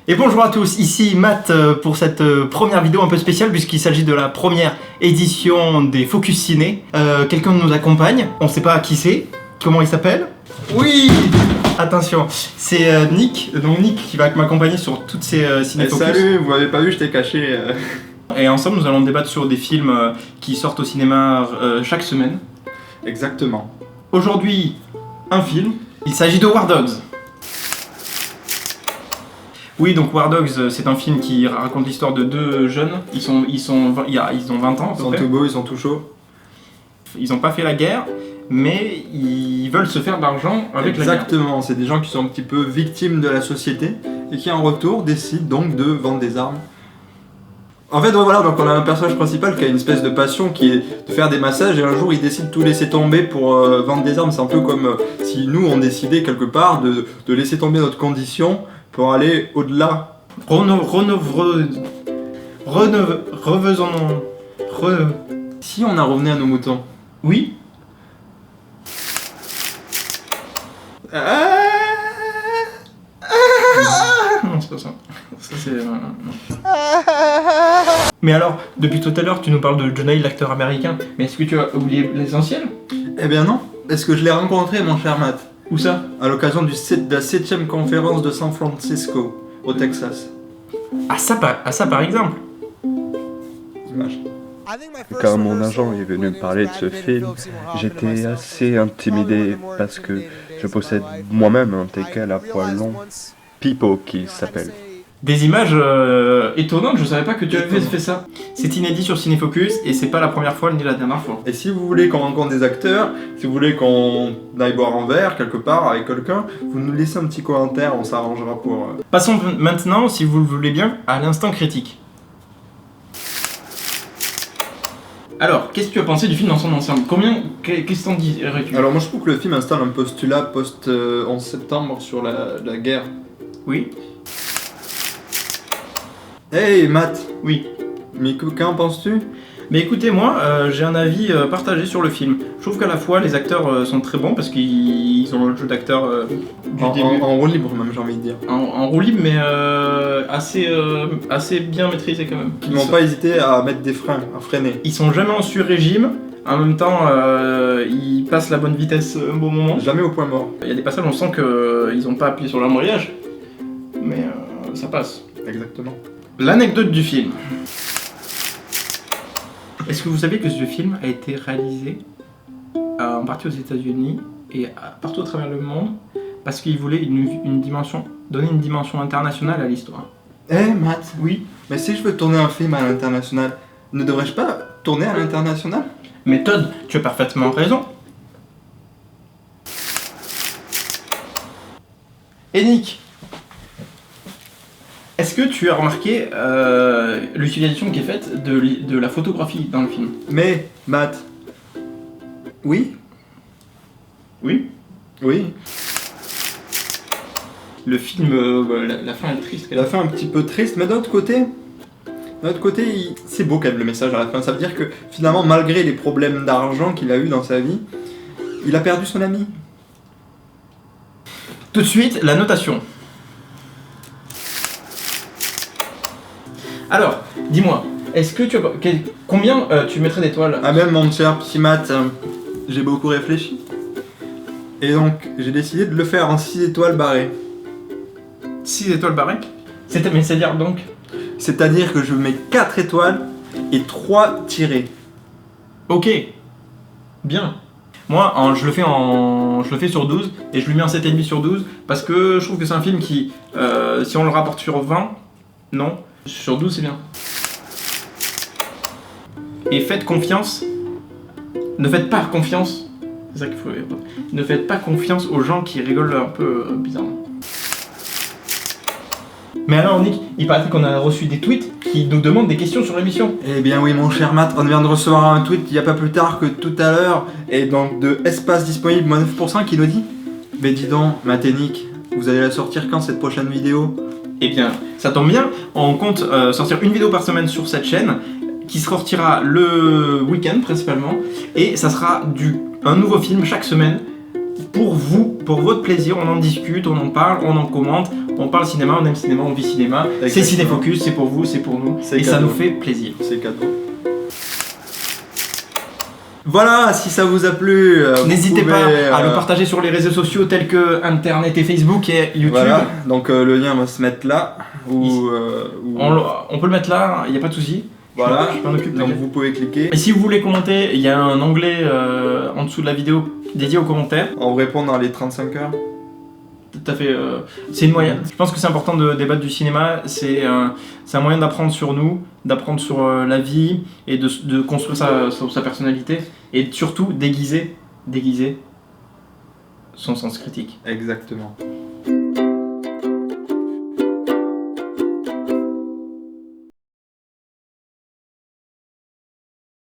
Et bonjour à tous, ici Matt pour cette première vidéo un peu spéciale puisqu'il s'agit de la première édition des Focus Ciné. Quelqu'un nous accompagne, on sait pas qui c'est, comment il s'appelle. Oui. Attention, c'est Nick, donc Nick qui va m'accompagner sur toutes ces ciné Focus. Salut, vous m'avez pas vu, je t'ai caché. Et ensemble nous allons débattre sur des films qui sortent au cinéma chaque semaine. Exactement. Aujourd'hui, un film, il s'agit de War Dogs. Oui, donc War Dogs, c'est un film qui raconte l'histoire de deux jeunes. Ils ont 20 ans. Ils sont tout beaux, ils sont tout chauds. Ils n'ont pas fait la guerre, mais ils veulent se faire de l'argent avec la guerre. Exactement, c'est des gens qui sont un petit peu victimes de la société et qui en retour décident donc de vendre des armes. En fait, voilà, donc on a un personnage principal qui a une espèce de passion qui est de faire des massages et un jour il décide de tout laisser tomber pour vendre des armes. C'est un peu comme si nous on décidait quelque part de laisser tomber notre condition pour aller au-delà. Si on en revenait à nos moutons. Oui. Non, c'est pas ça. Ça c'est... Mais alors, depuis tout à l'heure, tu nous parles de Jonah Hill, l'acteur américain. Mais est-ce que tu as oublié l'essentiel? Eh bien non. Est-ce que je l'ai rencontré, mon cher Matt? Où ça? À l'occasion de la 7ème conférence de San Francisco, au Texas. Ah ça par exemple. Image. Quand mon agent est venu me parler de ce film, j'étais assez intimidé parce que je possède moi-même un teckel à poil long, Pipo qui s'appelle. Des images étonnantes, je savais pas que tu avais fait ça. C'est inédit sur Cinéfocus et c'est pas la première fois ni la dernière fois. Et si vous voulez qu'on rencontre des acteurs, si vous voulez qu'on aille boire un verre quelque part avec quelqu'un, vous nous laissez un petit commentaire, on s'arrangera pour... Passons maintenant, si vous le voulez bien, à l'instant critique. Alors, qu'est-ce que tu as pensé du film dans son ensemble? Qu'est-ce que t'en dirais-tu? Alors moi je trouve que le film installe un postulat post-11 septembre sur la guerre. Oui. Hey Matt. Oui. Mais qu'en penses-tu? Mais écoutez, moi, j'ai un avis partagé sur le film. Je trouve qu'à la fois, les acteurs sont très bons parce qu'ils ont le jeu d'acteur du début. En roue libre même, j'ai envie de dire. En roue libre, mais assez bien maîtrisé quand même. Ils n'ont pas hésité à mettre des freins, à freiner. Ils sont jamais en sur-régime. En même temps, ils passent la bonne vitesse au bon moment. Jamais au point mort. Il y a des passages où on sent qu'ils n'ont pas appuyé sur l'embrayage. Mais ça passe. Exactement. L'anecdote du film. Est-ce que vous savez que ce film a été réalisé en partie aux États-Unis et partout à travers le monde parce qu'il voulait donner une dimension internationale à l'histoire? Eh Matt. Oui. Mais si je veux tourner un film à l'international, ne devrais-je pas tourner à l'international? Mais Todd, tu as parfaitement raison. Et Nick, est-ce que tu as remarqué l'utilisation qui est faite de la photographie dans le film? Mais, Matt... Oui? Oui. Oui. Le film, la fin est triste. La fin un petit peu triste, mais d'un autre côté... c'est beau quand même le message à la fin. Ça veut dire que finalement, malgré les problèmes d'argent qu'il a eu dans sa vie, il a perdu son ami. Tout de suite, la notation. Alors, dis-moi, est-ce que combien tu mettrais d'étoiles? Ah même mon cher petit Matt, j'ai beaucoup réfléchi. Et donc, j'ai décidé de le faire en 6 étoiles barrées. 6 étoiles barrées? Mais c'est-à-dire donc? C'est-à-dire que je mets 4 étoiles et 3 tirés. Ok. Bien. Moi, je le fais sur 12 et je lui mets un 7,5 sur 12 parce que je trouve que c'est un film qui, si on le rapporte sur 20, non. Sur 12, c'est bien. Et faites confiance. Ne faites pas confiance. C'est ça qu'il faut. Ne faites pas confiance aux gens qui rigolent un peu bizarrement. Mais alors, Nick, il paraît qu'on a reçu des tweets qui nous demandent des questions sur l'émission. Eh bien oui, mon cher Matt, on vient de recevoir un tweet il n'y a pas plus tard que tout à l'heure, et donc de espace disponible moins 9% qui nous dit: mais dis donc, Matt et Nick, vous allez la sortir quand cette prochaine vidéo? Eh bien, ça tombe bien, on compte sortir une vidéo par semaine sur cette chaîne, qui sortira le week-end principalement, et ça sera un nouveau film chaque semaine pour vous, pour votre plaisir, on en discute, on en parle, on en commente, on parle cinéma, on aime cinéma, on vit cinéma. C'est Exactement. Cinéfocus, c'est pour vous, c'est pour nous, C'est et ça cadeau. nous fait plaisir. C'est cadeau. Voilà, si ça vous a plu, vous N'hésitez pouvez, pas à le partager sur les réseaux sociaux tels que Internet et Facebook et YouTube. Voilà, donc le lien va se mettre là. Ou, On peut le mettre là, il n'y a pas de souci. voilà, Je m'en occupe. donc t'inquiète. vous pouvez cliquer. Et si vous voulez commenter, il y a un onglet en dessous de la vidéo dédié aux commentaires. On répond dans les 35 heures. Tout à fait. C'est une moyenne. Je pense que c'est important de débattre du cinéma. C'est un moyen d'apprendre sur nous, d'apprendre sur la vie et de construire sa personnalité et surtout déguiser son sens critique. Exactement.